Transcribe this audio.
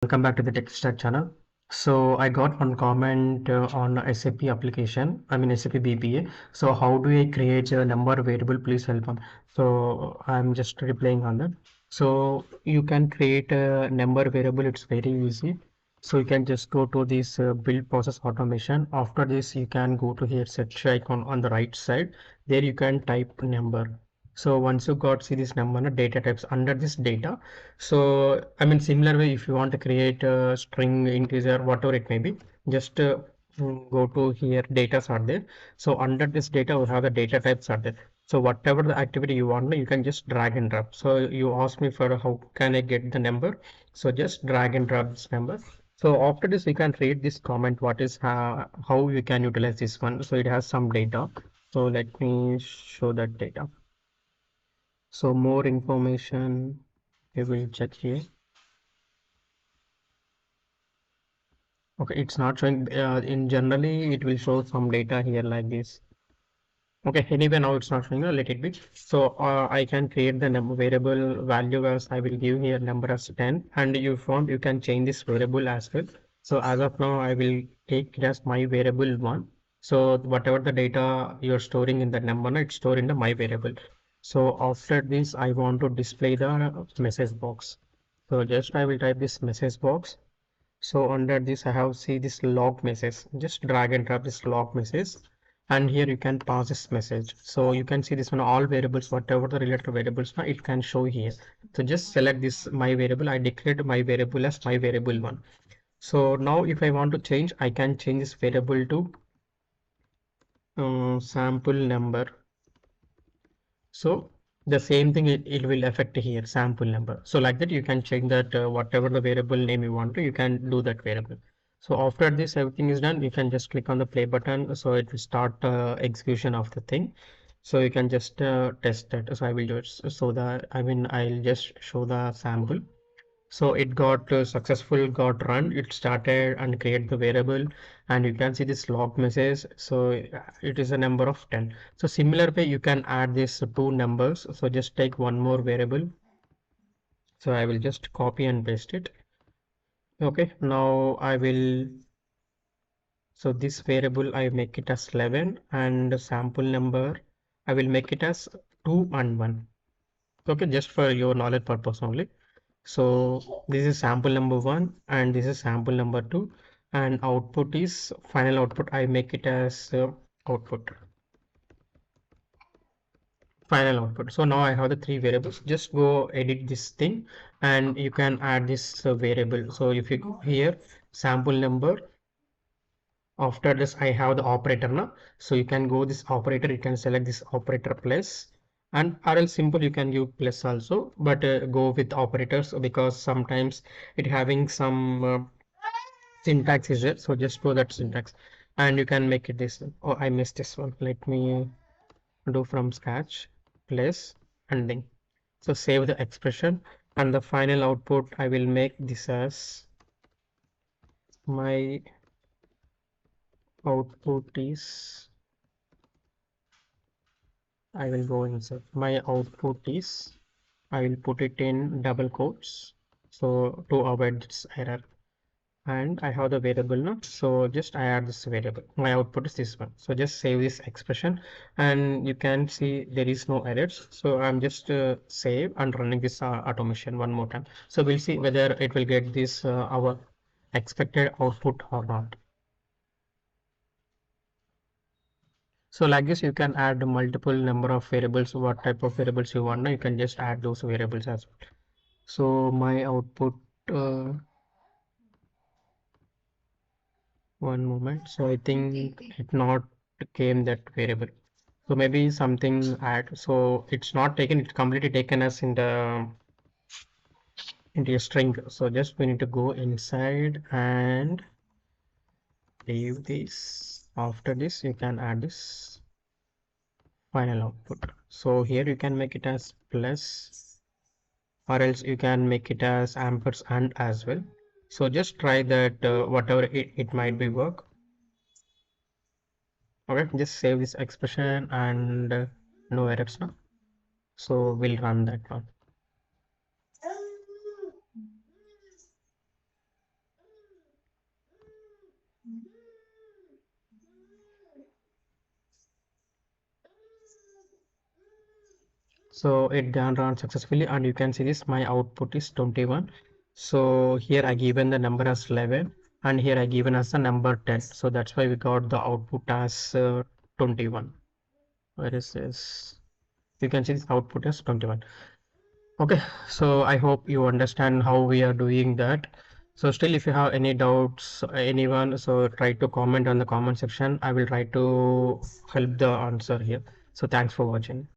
Welcome back to the techystack channel. So I got one comment on SAP application, SAP BPA. So how do I create a number variable? Please help me. So I'm just replying on that. So you can create a number variable. It's very easy. So you can just go to this build process automation. After this, you can go to here search icon on the right side. There you can type number. So once you got see this number, data types under this data. So similar way, if you want to create a string, integer, whatever it may be, just go to here, data are there. So under this data, we have the data types are there. So whatever the activity you want, you can just drag and drop. So you asked me for how can I get the number? So just drag and drop this number. So after this, we can read this comment. What is how we can utilize this one? So it has some data. So let me show that data. So more information, we will check here. Okay, it's not showing. In generally, it will show some data here like this. Okay, anyway, now it's not showing. Let it be. So I can create the number variable value as I will give here number as 10, and you want you can change this variable as well. So as of now, I will take it as my variable one. So whatever the data you're storing in the number, it's stored in the my variable. So after this, I want to display the message box. So just I will type this message box. So under this, I have see this log message. Just drag and drop this log message, and here you can pass this message. So you can see this one all variables, whatever the related variables, it can show here. So just select this my variable. I declared my variable as my variable one. So now if I want to change, I can change this variable to sample number. So the same thing it will affect here sample number. So like that you can check that whatever the variable name you want to, you can do that variable. So after this everything is done, you can just click on the play button. So it will start execution of the thing. So you can just test that. So I will just so that I'll just show the sample. So it got successful, got run. It started and create the variable, and you can see this log message. So it is a number of 10. So similar way, you can add these two numbers. So just take one more variable. So I will just copy and paste it. Okay, now I will. So this variable I make it as 11, and the sample number I will make it as 2 and 1. Okay, just for your knowledge purpose only. So this is sample number 1 and this is sample number 2, and output is final output. I make it as output, final output. So now I have the three variables. Just go edit this thing and you can add this variable. So if you go here, sample number, after this I have the operator now. So you can go this operator, you can select this operator plus, and or else simple you can give plus also, but go with operators because sometimes it having some syntax is there. So just go that syntax and you can make it this one. Oh, I missed this one. Let me do from scratch plus ending. So save the expression, and the final output I will make this as my output is, I will go inside my output is, I will put it in double quotes so to avoid this error. And I have the variable now, so just I add this variable. My output is this one. So just save this expression, and you can see there is no errors. So I'm just save and running this automation one more time. So we'll see whether it will get this our expected output or not. So like this, you can add multiple number of variables. What type of variables you want, you can just add those variables as well. So my output. One moment. So I think it not came that variable. So maybe something add. So it's not taken. It's completely taken as in the into a string. So just we need to go inside and leave this. After this, you can add this final output. So here you can make it as plus, or else you can make it as ampersand as well. So just try that whatever it might be work. Okay, just save this expression and no errors now. So we'll run that one. So it done run successfully, and you can see this my output is 21. So here I given the number as 11, and here I given as the number 10. So that's why we got the output as 21. Where is this? You can see this output as 21. Okay, so I hope you understand how we are doing that. So still, if you have any doubts, anyone, so try to comment on the comment section. I will try to help the answer here. So thanks for watching.